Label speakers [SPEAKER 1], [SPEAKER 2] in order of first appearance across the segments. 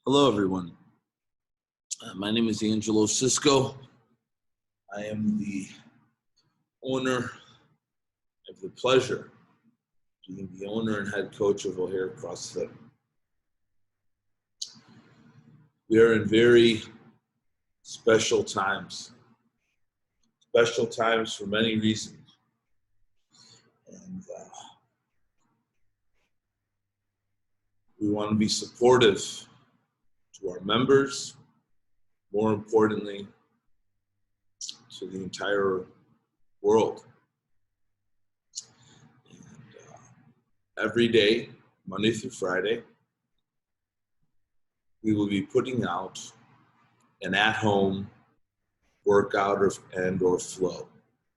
[SPEAKER 1] Hello, everyone. My name is Angelo Cisco. I am the owner, I have the pleasure of being the owner and head coach of O'Hare CrossFit. We are in very special times for many reasons. And we want to be supportive to our members, more importantly, to the entire world. And every day, Monday through Friday, we will be putting out an at-home workout or flow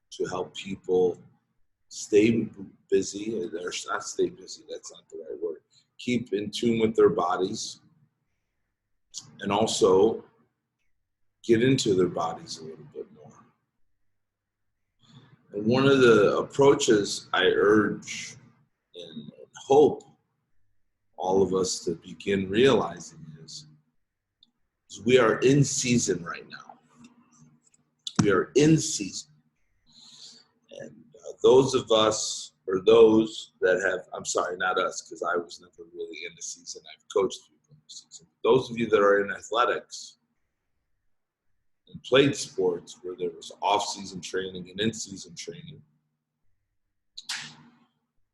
[SPEAKER 1] to help people stay busy, or not stay busy, that's not the right word, keep in tune with their bodies, and also get into their bodies a little bit more. And one of the approaches I urge and hope all of us to begin realizing is we are in season right now. We are in season. And those of us, or those that have, I'm sorry, not us, because I was never really in the season. I've coached people in the season. Those of you that are in athletics and played sports where there was off-season training and in-season training,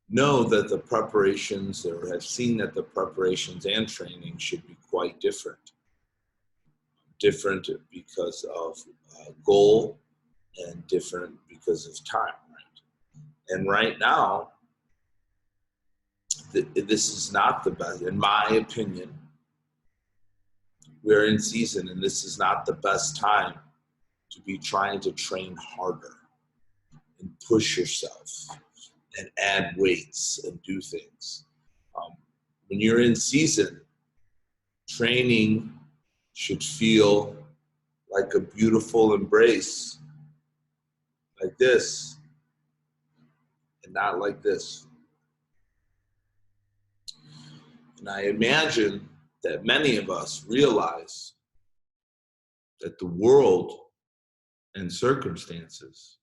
[SPEAKER 1] know that the preparations, or have seen that the preparations and training should be quite different. Different because of goal and different because of time, right? And right now, this is not the best, in my opinion. We're in season, and this is not the best time to be trying to train harder and push yourself and add weights and do things. When you're in season, training should feel like a beautiful embrace, like this, and not like this. And I imagine that many of us realize that the world and circumstances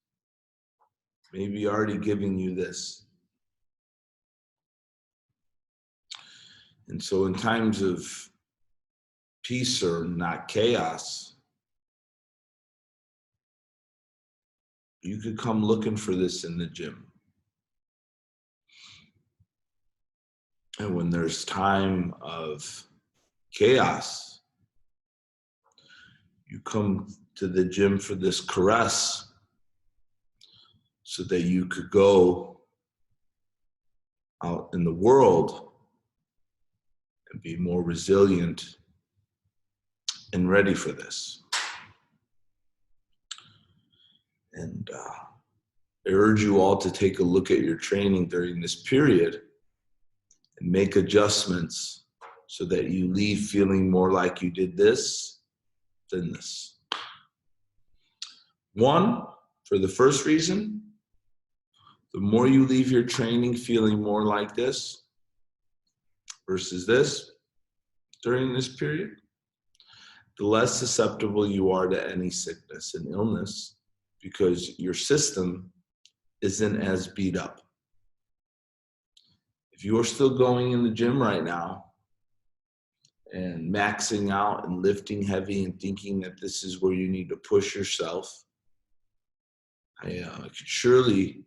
[SPEAKER 1] may be already giving you this. And so in times of peace or not chaos, you could come looking for this in the gym. And when there's time of chaos, you come to the gym for this caress so that you could go out in the world and be more resilient and ready for this. And I urge you all to take a look at your training during this period and make adjustments so that you leave feeling more like you did this than this. One, for the first reason, the more you leave your training feeling more like this versus this during this period, the less susceptible you are to any sickness and illness because your system isn't as beat up. If you are still going in the gym right now and maxing out and lifting heavy and thinking that this is where you need to push yourself, I could surely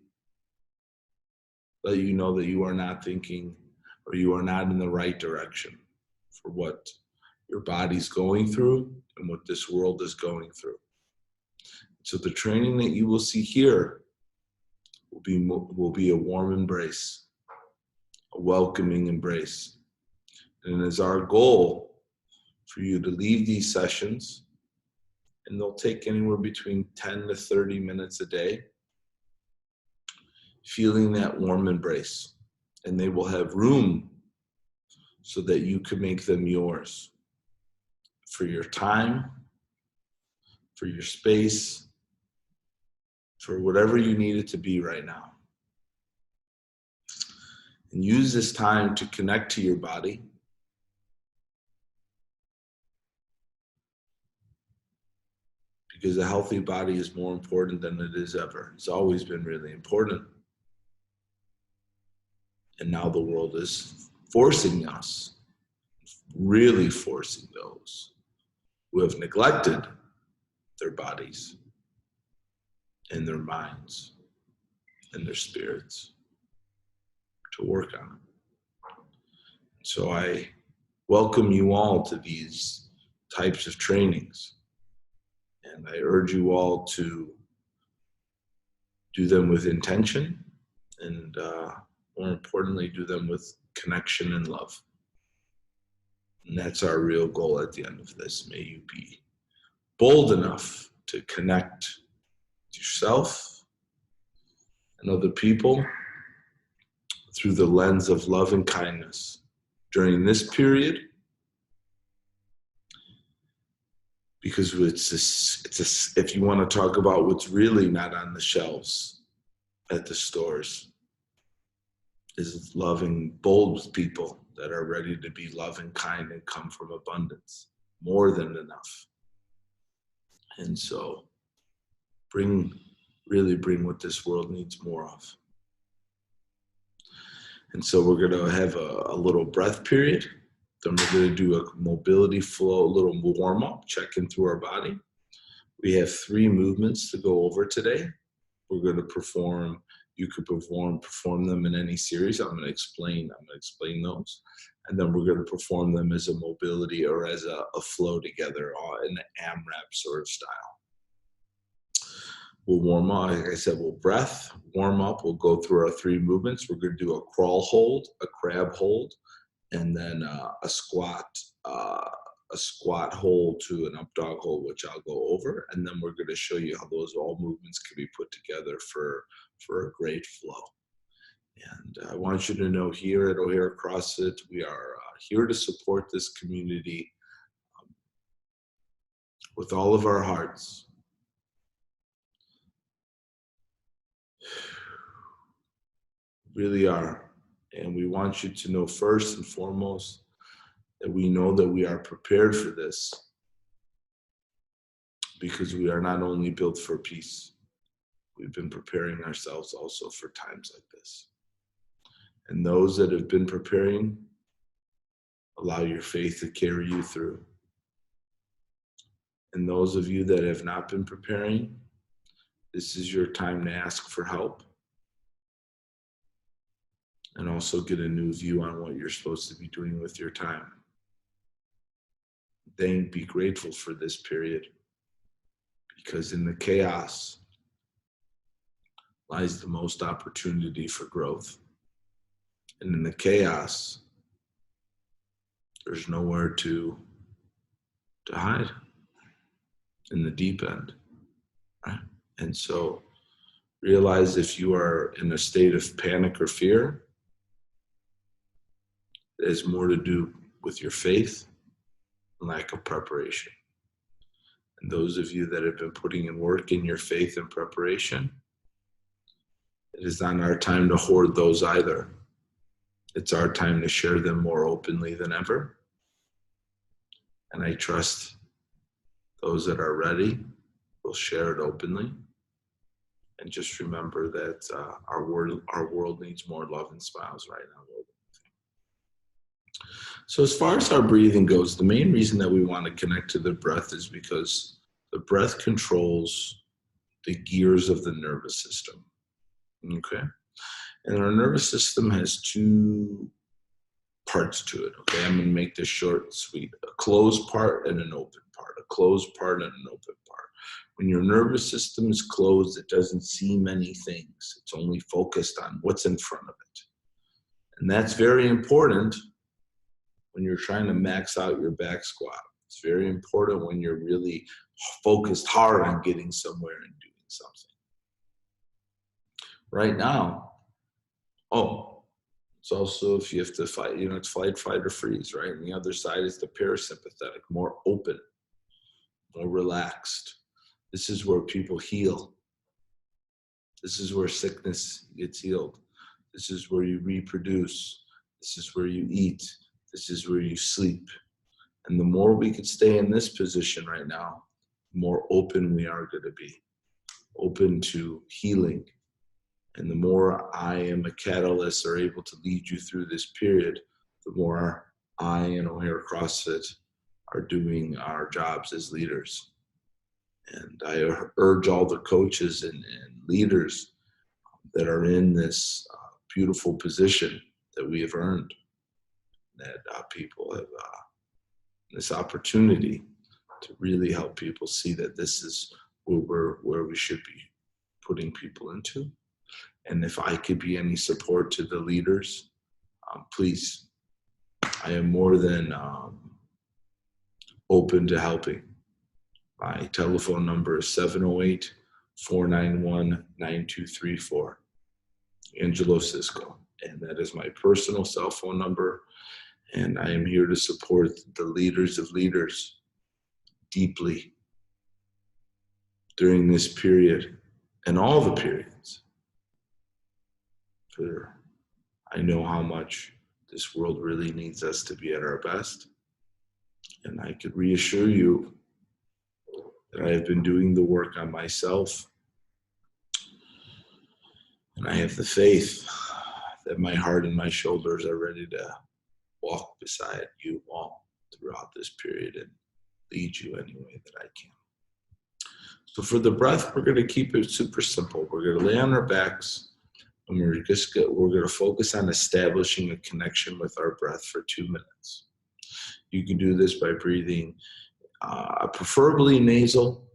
[SPEAKER 1] let you know that you are not thinking, or you are not in the right direction for what your body's going through and what this world is going through. So the training that you will see here will be a warm embrace, a welcoming embrace. And it is our goal for you to leave these sessions, and they'll take anywhere between 10 to 30 minutes a day, feeling that warm embrace. And they will have room so that you can make them yours for your time, for your space, for whatever you need it to be right now. And use this time to connect to your body, because a healthy body is more important than it is ever. It's always been really important. And now the world is forcing us, really forcing those who have neglected their bodies and their minds and their spirits to work on it. So I welcome you all to these types of trainings. And I urge you all to do them with intention and more importantly, do them with connection and love. And that's our real goal at the end of this. May you be bold enough to connect with yourself and other people through the lens of love and kindness during this period, because if you want to talk about what's really not on the shelves at the stores, is loving, bold people that are ready to be loving, kind, and come from abundance, more than enough. And so really bring what this world needs more of. And so we're going to have a little breath period. Then we're going to do a mobility flow, a little warm up, checking through our body. We have 3 movements to go over today. We're going to perform. You could perform them in any series. I'm going to explain those. And then we're going to perform them as a mobility or as a flow together in an AMRAP sort of style. We'll warm up. Like I said, we'll breath, warm up. We'll go through our 3 movements. We're going to do a crawl hold, a crab hold, and then a squat hold to an up dog hold, which I'll go over. And then we're going to show you how those all movements can be put together for a great flow. And I want you to know, here at O'Hare CrossFit, we are here to support this community with all of our hearts. Really are. And we want you to know, first and foremost, that we know that we are prepared for this, because we are not only built for peace, we've been preparing ourselves also for times like this. And those that have been preparing, allow your faith to carry you through. And those of you that have not been preparing, this is your time to ask for help. And also get a new view on what you're supposed to be doing with your time. Then be grateful for this period, because in the chaos lies the most opportunity for growth. And in the chaos, there's nowhere to hide in the deep end, right? And so realize, if you are in a state of panic or fear, it has more to do with your faith and lack of preparation. And those of you that have been putting in work in your faith and preparation, it is not our time to hoard those either. It's our time to share them more openly than ever. And I trust those that are ready will share it openly. And just remember that our world needs more love and smiles right now. So as far as our breathing goes, the main reason that we want to connect to the breath is because the breath controls the gears of the nervous system. Okay? And our nervous system has 2 parts to it. Okay, I'm going to make this short and sweet. A closed part and an open part. A closed part and an open part. When your nervous system is closed, it doesn't see many things. It's only focused on what's in front of it. And that's very important when you're trying to max out your back squat. It's very important when you're really focused hard on getting somewhere and doing something. Right now, it's also if you have to fight, it's fight, or freeze, right? And the other side is the parasympathetic, more open, more relaxed. This is where people heal. This is where sickness gets healed. This is where you reproduce. This is where you eat. This is where you sleep. And the more we could stay in this position right now, the more open we are going to be, open to healing. And the more I am a catalyst or able to lead you through this period, the more I and O'Hare CrossFit are doing our jobs as leaders. And I urge all the coaches and leaders that are in this beautiful position that we have earned, that people have this opportunity to really help people see that this is where we should be putting people into. And if I could be any support to the leaders, please, I am more than open to helping. My telephone number is 708-491-9234, Angelo Cisco. And that is my personal cell phone number. And I am here to support the leaders of leaders deeply during this period and all the periods. For I know how much this world really needs us to be at our best. And I could reassure you that I have been doing the work on myself. And I have the faith that my heart and my shoulders are ready to walk beside you all throughout this period and lead you any way that I can. So for the breath, we're going to keep it super simple. We're going to lay on our backs, and we're going to focus on establishing a connection with our breath for 2 minutes. You can do this by breathing preferably nasal,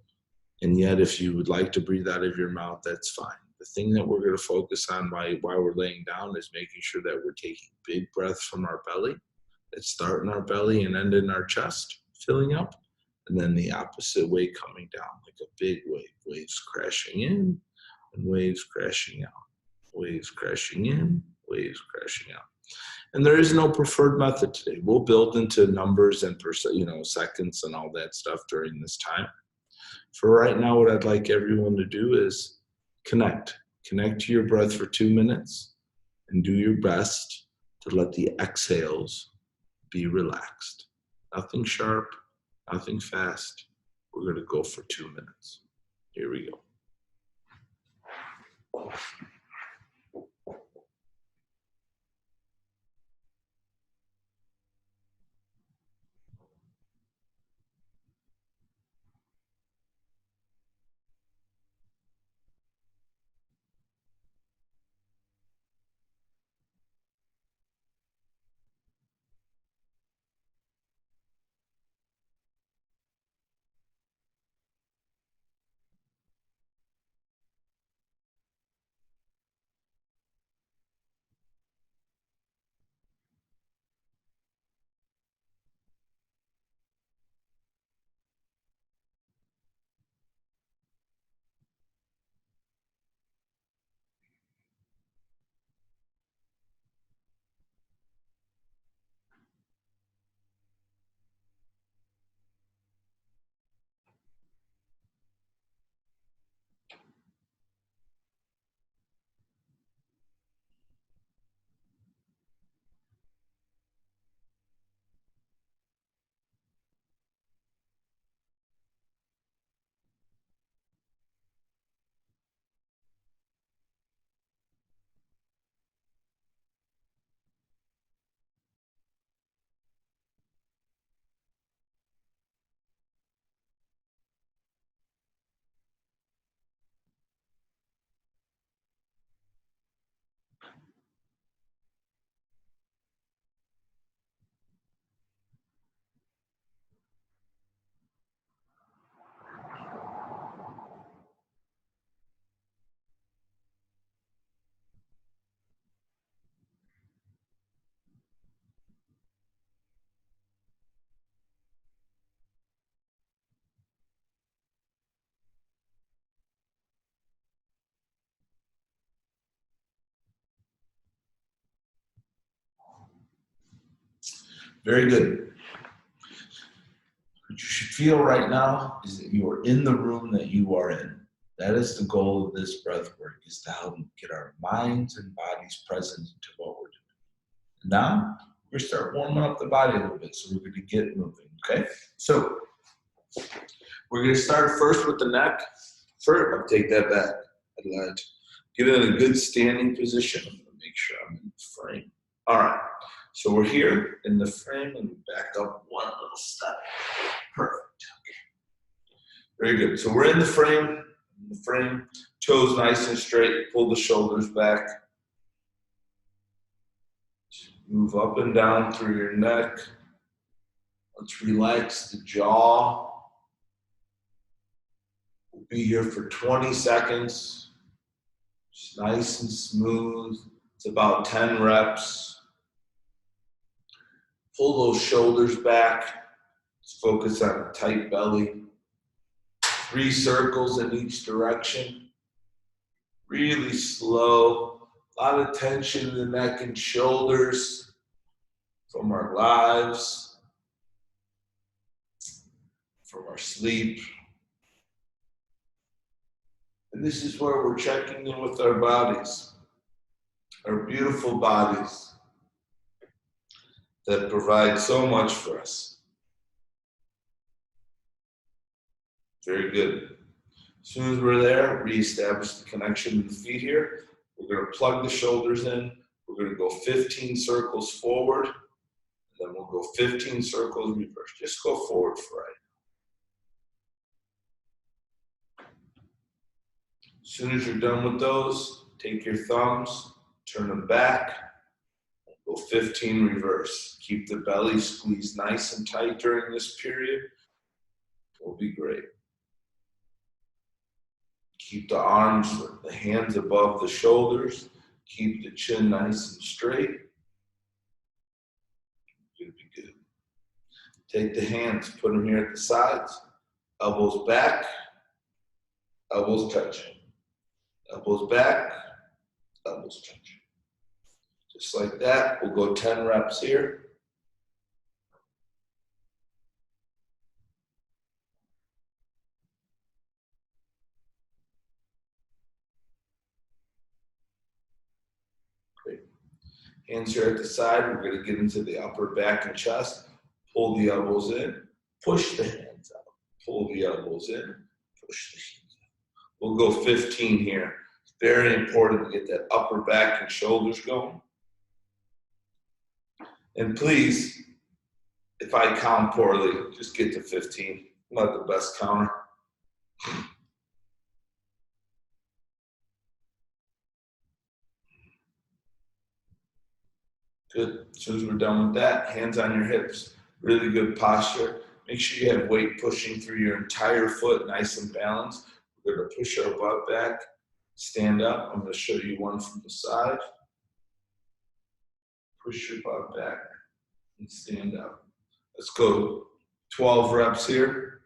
[SPEAKER 1] and yet if you would like to breathe out of your mouth, that's fine. The thing that we're going to focus on while we're laying down is making sure that we're taking big breaths from our belly that start in our belly and end in our chest, filling up, and then the opposite way coming down like a big wave. Waves crashing in and waves crashing out. Waves crashing in, waves crashing out. And there is no preferred method today. We'll build into numbers and seconds and all that stuff during this time. For right now, what I'd like everyone to do is connect to your breath for 2 minutes and do your best to let the exhales be relaxed. Nothing sharp, nothing fast. We're going to go for 2 minutes. Here we go. Very good. What you should feel right now is that you are in the room that you are in. That is the goal of this breath work, is to help get our minds and bodies present into what we're doing. Now, we're going to start warming up the body a little bit, so we're going to get moving, okay? So, We're going to start first with the neck. First, I'll take that back. I'd like to get in a good standing position. I'm going to make sure I'm in the frame. All right. So we're here in the frame and back up one little step. Perfect. Very good. So we're in the frame. Toes nice and straight. Pull the shoulders back. Move up and down through your neck. Let's relax the jaw. We'll be here for 20 seconds. Just nice and smooth. It's about 10 reps. Pull those shoulders back. Let's focus on a tight belly. 3 circles in each direction. Really slow. A lot of tension in the neck and shoulders from our lives, from our sleep. And this is where we're checking in with our bodies, our beautiful bodies that provide so much for us. Very good. As soon as we're there, reestablish the connection with the feet here. We're going to plug the shoulders in. We're going to go 15 circles forward, and then we'll go 15 circles reverse. Just go forward for right. As soon as you're done with those, take your thumbs, turn them back, go 15 reverse. Keep the belly squeezed nice and tight during this period. Will be great. Keep the arms, the hands above the shoulders. Keep the chin nice and straight. You'll be good. Take the hands, put them here at the sides. Elbows back, elbows touching. Elbows back, elbows touching. Just like that, we'll go 10 reps here. Great. Hands here at the side. We're going to get into the upper back and chest. Pull the elbows in. Push the hands out. Pull the elbows in. Push the hands out. We'll go 15 here. It's very important to get that upper back and shoulders going. And please, if I count poorly, just get to 15. I'm not the best counter. Good. As soon as we're done with that, hands on your hips. Really good posture. Make sure you have weight pushing through your entire foot, nice and balanced. We're going to push our butt back, stand up. I'm going to show you one from the side. Push your butt back and stand up. Let's go 12 reps here.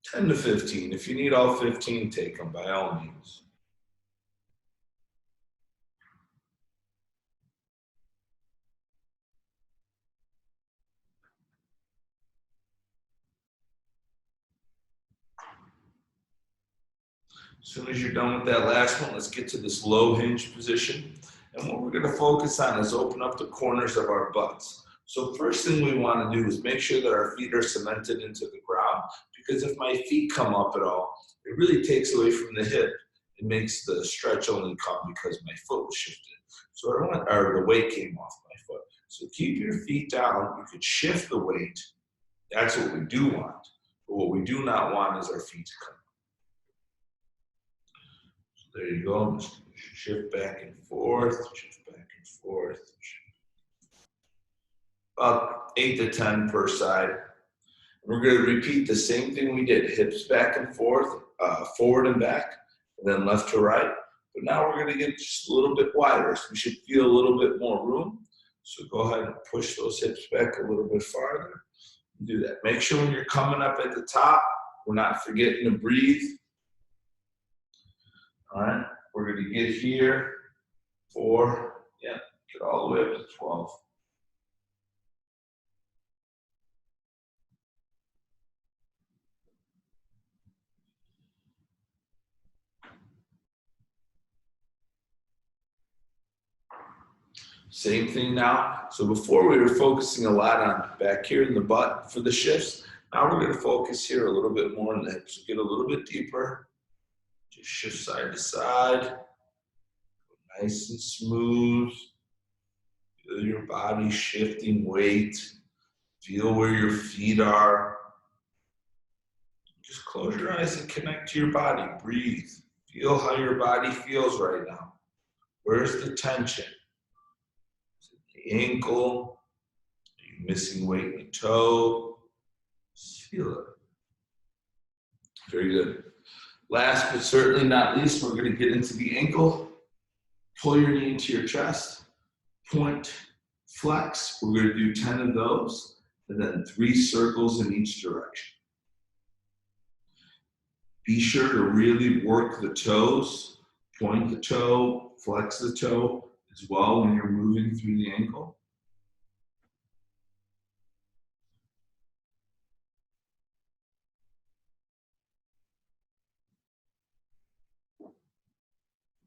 [SPEAKER 1] 10 to 15. If you need all 15, take them by all means. As soon as you're done with that last one, let's get to this low hinge position. And what we're going to focus on is open up the corners of our butts. So first thing we want to do is make sure that our feet are cemented into the ground, because if my feet come up at all, it really takes away from the hip. It makes the stretch only come because my foot was shifted. So I don't want, or the weight came off my foot. So keep your feet down. You could shift the weight. That's what we do want. But what we do not want is our feet to come. There you go. Just shift back and forth, shift back and forth. About 8 to 10 per side. We're going to repeat the same thing we did. Hips back and forth, forward and back, and then left to right. But now we're going to get just a little bit wider. So we should feel a little bit more room. So go ahead and push those hips back a little bit farther. Do that. Make sure when you're coming up at the top, we're not forgetting to breathe. All right, we're going to get here, 4, yeah, get all the way up to 12. Same thing now. So before we were focusing a lot on back here in the butt for the shifts. Now we're going to focus here a little bit more on the hips. Get a little bit deeper. Just shift side to side. Nice and smooth. Feel your body shifting weight. Feel where your feet are. Just close your eyes and connect to your body. Breathe. Feel how your body feels right now. Where's the tension? Is it the ankle? Are you missing weight in the toe? Just feel it. Very good. Last but certainly not least, we're going to get into the ankle. Pull your knee into your chest. Point, flex. We're going to do 10 of those, and then 3 circles in each direction. Be sure to really work the toes. Point the toe, flex the toe as well when you're moving through the ankle.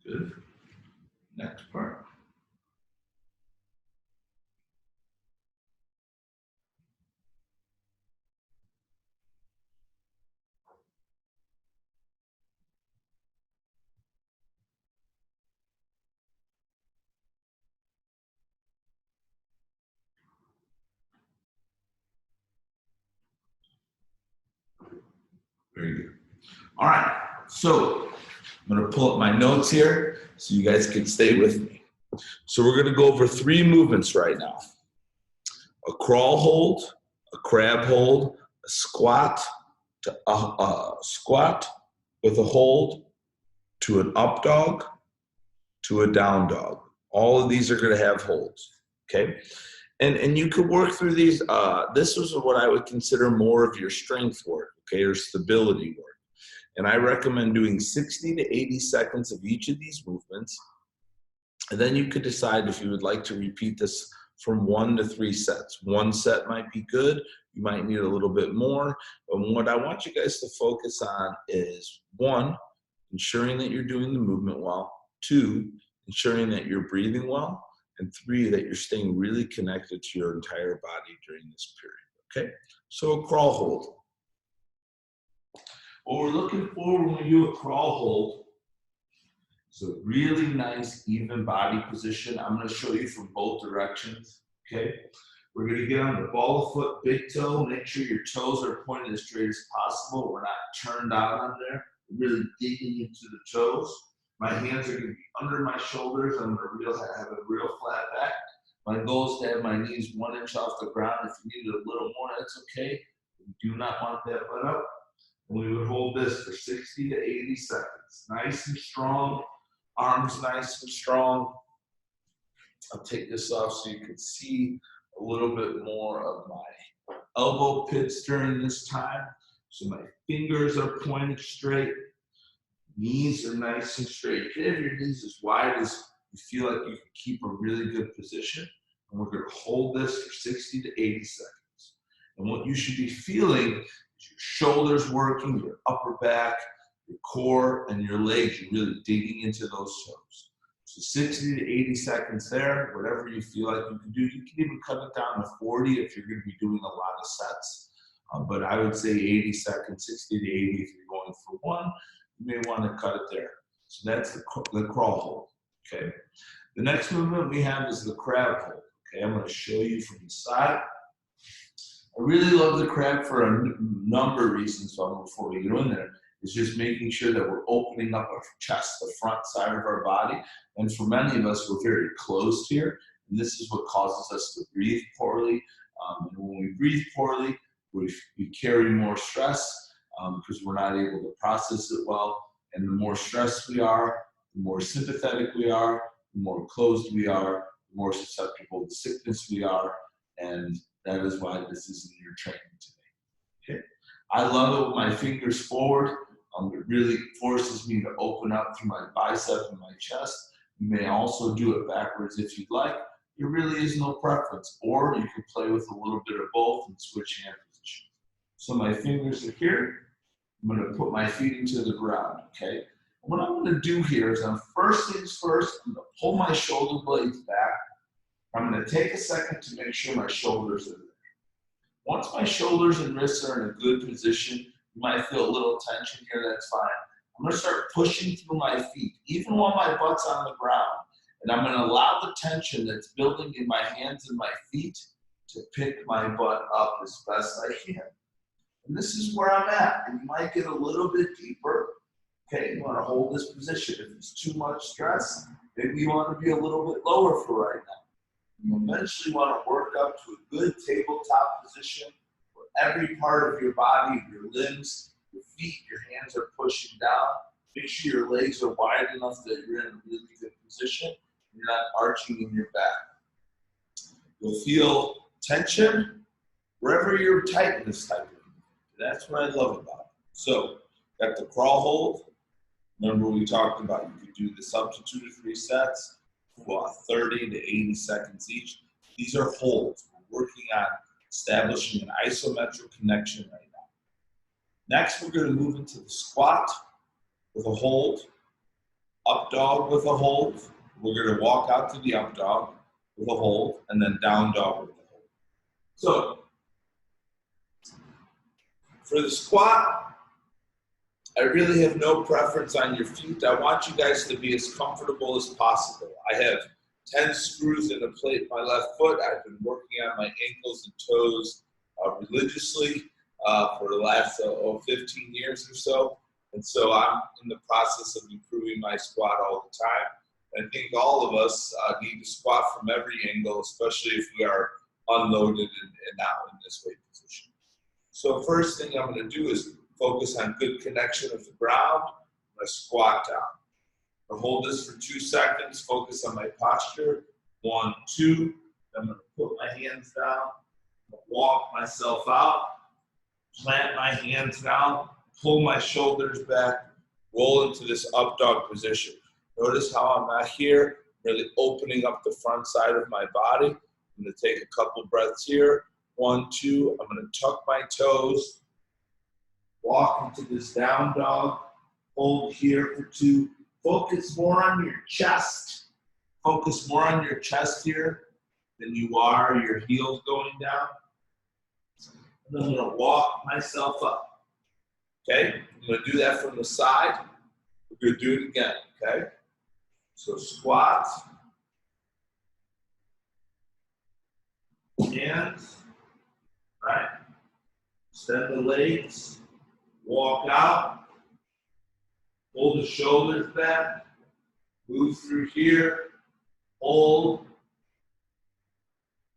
[SPEAKER 1] Good. Next part. Very good. All right. So I'm going to pull up my notes here so you guys can stay with me. So we're going to go over 3 movements right now. A crawl hold, a crab hold, a squat, to a squat with a hold, to an up dog, to a down dog. All of these are going to have holds, okay? And you could work through these. This is what I would consider more of your strength work, okay, or stability work. And I recommend doing 60 to 80 seconds of each of these movements. And then you could decide if you would like to repeat this from 1 to 3 sets. 1 set might be good. You might need a little bit more. But what I want you guys to focus on is 1, ensuring that you're doing the movement well. 2, ensuring that you're breathing well. And 3, that you're staying really connected to your entire body during this period, okay? So a crawl hold. What we're looking for when we do a crawl hold is a really nice, even body position. I'm going to show you from both directions, okay? We're going to get on the ball of foot, big toe. Make sure your toes are pointed as straight as possible. We're not turned out on there. We're really digging into the toes. My hands are going to be under my shoulders. I'm going to have a real flat back. My goal is to have my knees 1 inch off the ground. If you need it a little more, that's okay. We do not want that butt up. And we would hold this for 60 to 80 seconds. Nice and strong. Arms nice and strong. I'll take this off so you can see a little bit more of my elbow pits during this time. So my fingers are pointed straight. Knees are nice and straight. You can have your knees as wide as you feel like you can keep a really good position. And we're going to hold this for 60 to 80 seconds. And what you should be feeling is your shoulders working, your upper back, your core, and your legs. You're really digging into those toes. So 60 to 80 seconds there, whatever you feel like you can do. You can even cut it down to 40 if you're going to be doing a lot of sets. But I would say 80 seconds, 60 to 80 if you're going for 1. You may want to cut it there. So that's the crawl hold, okay? The next movement we have is the crab hold, okay? I'm going to show you from the side. I really love the crab for a number of reasons before we go in there. It's just making sure that we're opening up our chest, the front side of our body. And for many of us, we're very closed here. And this is what causes us to breathe poorly. And when we breathe poorly, we carry more stress because we're not able to process it well. And the more stressed we are, the more sympathetic we are, the more closed we are, the more susceptible to sickness we are. And that is why this is in your training today. Okay. I love it with my fingers forward. It really forces me to open up through my bicep and my chest. You may also do it backwards if you'd like. There really is no preference. Or you can play with a little bit of both and switch hand position. So my fingers are here. I'm going to put my feet into the ground, okay? And what I'm going to do here is first things first, I'm going to pull my shoulder blades back. I'm going to take a second to make sure my shoulders are there. Once my shoulders and wrists are in a good position, you might feel a little tension here, that's fine. I'm gonna start pushing through my feet, even while my butt's on the ground. And I'm gonna allow the tension that's building in my hands and my feet to pick my butt up as best I can. And this is where I'm at. And you might get a little bit deeper. Okay, you wanna hold this position. If it's too much stress, maybe you wanna be a little bit lower for right now. You eventually want to work up to a good tabletop position where every part of your body, your limbs, your feet, your hands are pushing down. Make sure your legs are wide enough that you're in a really good position and you're not arching in your back. You'll feel tension wherever your tightness type of. That's what I love about it. So, got the crawl hold. Remember we talked about you could do this up to 2 to 3 sets. 30 to 80 seconds each. These are holds. We're working on establishing an isometric connection right now. Next, we're going to move into the squat with a hold, up dog with a hold. We're going to walk out to the up dog with a hold, and then down dog with a hold. So, for the squat, I really have no preference on your feet. I want you guys to be as comfortable as possible. I have 10 screws in a plate in my left foot. I've been working on my ankles and toes religiously for the last 15 years or so. And so I'm in the process of improving my squat all the time. And I think all of us need to squat from every angle, especially if we are unloaded and out in this weight position. So first thing I'm going to do is focus on good connection with the ground. I'm going to squat down. I'm going to hold this for 2 seconds, focus on my posture. 1, 2. I'm going to put my hands down. I'm going to walk myself out, plant my hands down, pull my shoulders back, roll into this up dog position. Notice how I'm not here, really opening up the front side of my body. I'm going to take a couple breaths here. 1, 2. I'm going to tuck my toes. Walk into this down dog, hold here for 2. Focus more on your chest. Focus more on your chest here than you are your heels going down. And then I'm going to walk myself up. Okay? I'm going to do that from the side. We're going to do it again. Okay? So squat. Hands. Right? Extend the legs. Walk out, hold the shoulders back, move through here, hold,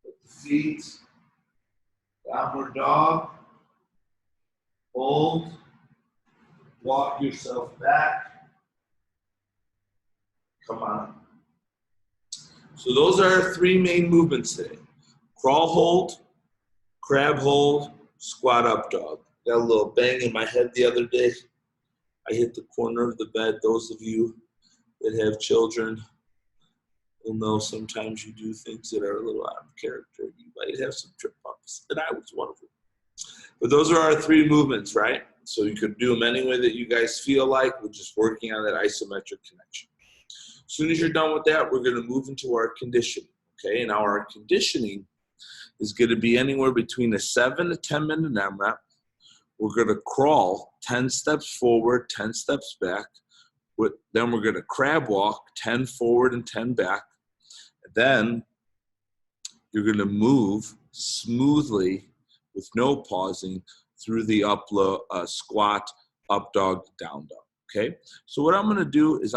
[SPEAKER 1] put the feet, downward dog, hold, walk yourself back, come on. So those are our 3 main movements today. Crawl hold, crab hold, squat up dog. Got a little bang in my head the other day. I hit the corner of the bed. Those of you that have children will know sometimes you do things that are a little out of character. You might have some trip ups, and I was one of them. But those are our 3 movements, right? So you could do them any way that you guys feel like. We're just working on that isometric connection. As soon as you're done with that, we're going to move into our conditioning. Okay, and now our conditioning is going to be anywhere between a 7 to 10 minute AMRAP. We're going to crawl 10 steps forward, 10 steps back. Then we're going to crab walk 10 forward and 10 back. Then you're going to move smoothly with no pausing through the squat, up dog, down dog. Okay? So what I'm going to do is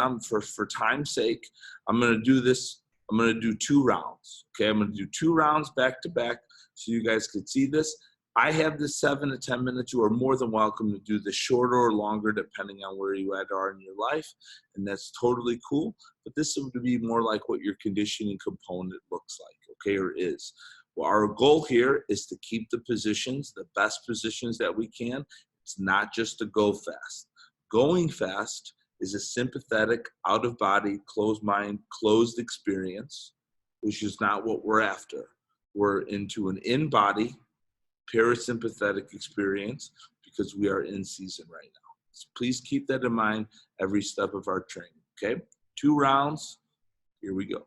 [SPEAKER 1] for time's sake, I'm going to do this. I'm going to do 2 rounds. Okay? I'm going to do 2 rounds back to back so you guys can see this. I have this 7 to 10 minutes. You are more than welcome to do this shorter or longer depending on where you are in your life, and that's totally cool. But this would be more like what your conditioning component looks like, okay, or is. Well, our goal here is to keep the positions, the best positions that we can. It's not just to go fast. Going fast is a sympathetic, out-of-body, closed mind, closed experience, which is not what we're after. We're into an in-body, parasympathetic experience because we are in season right now. So please keep that in mind every step of our training, okay? 2 rounds, here we go.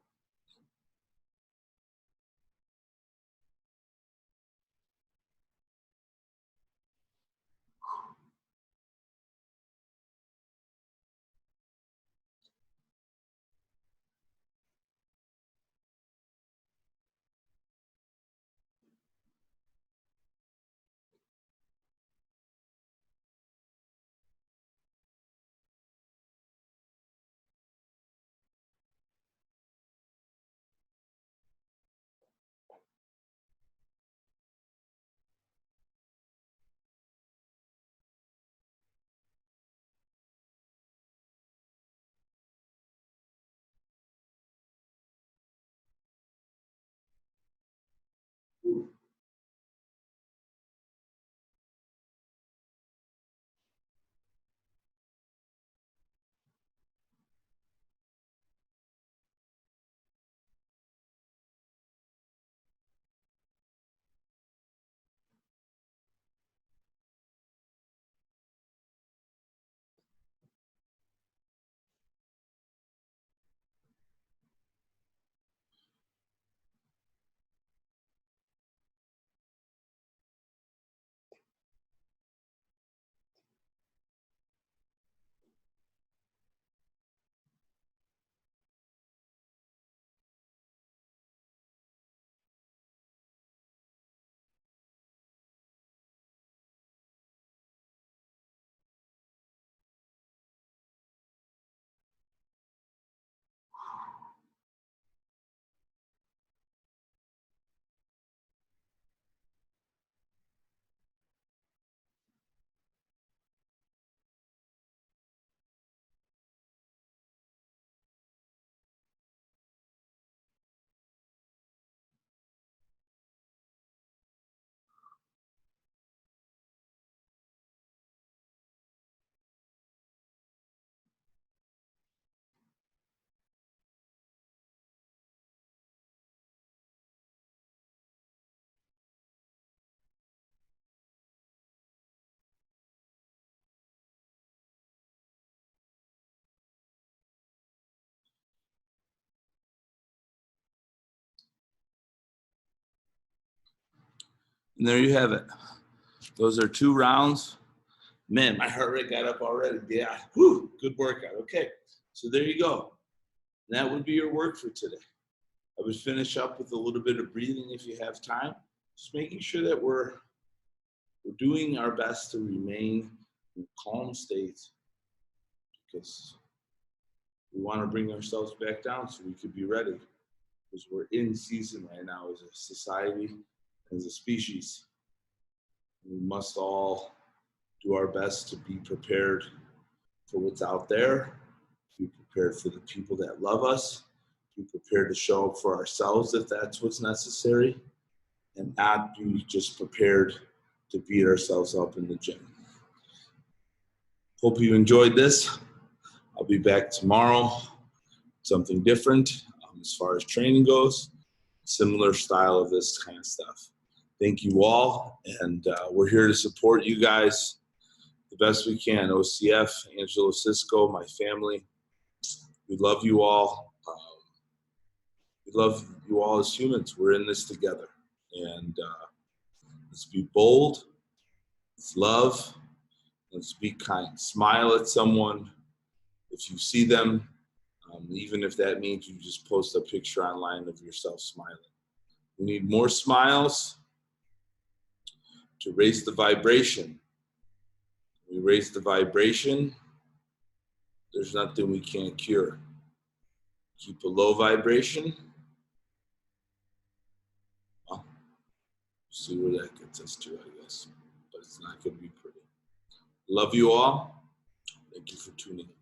[SPEAKER 1] And there you have it. Those are 2 rounds. Man, my heart rate got up already. Yeah, whew, good workout. Okay, so there you go. And that would be your work for today. I would finish up with a little bit of breathing if you have time. Just making sure that we're doing our best to remain in a calm state, because we want to bring ourselves back down so we could be ready, because we're in season right now as a society, as a species. We must all do our best to be prepared for what's out there, be prepared for the people that love us, be prepared to show up for ourselves if that's what's necessary, and not be just prepared to beat ourselves up in the gym. Hope you enjoyed this. I'll be back tomorrow. Something different as far as training goes. Similar style of this kind of stuff. Thank you all, and we're here to support you guys the best we can. OCF, Angelo Cisco, my family. We love you all. We love you all as humans. We're in this together. And let's be bold. Let's love. Let's be kind. Smile at someone if you see them, even if that means you just post a picture online of yourself smiling. We need more smiles to raise the vibration. We raise the vibration, there's nothing we can't cure. Keep a low vibration. Well, see where that gets us to, I guess. But it's not going to be pretty. Love you all. Thank you for tuning in.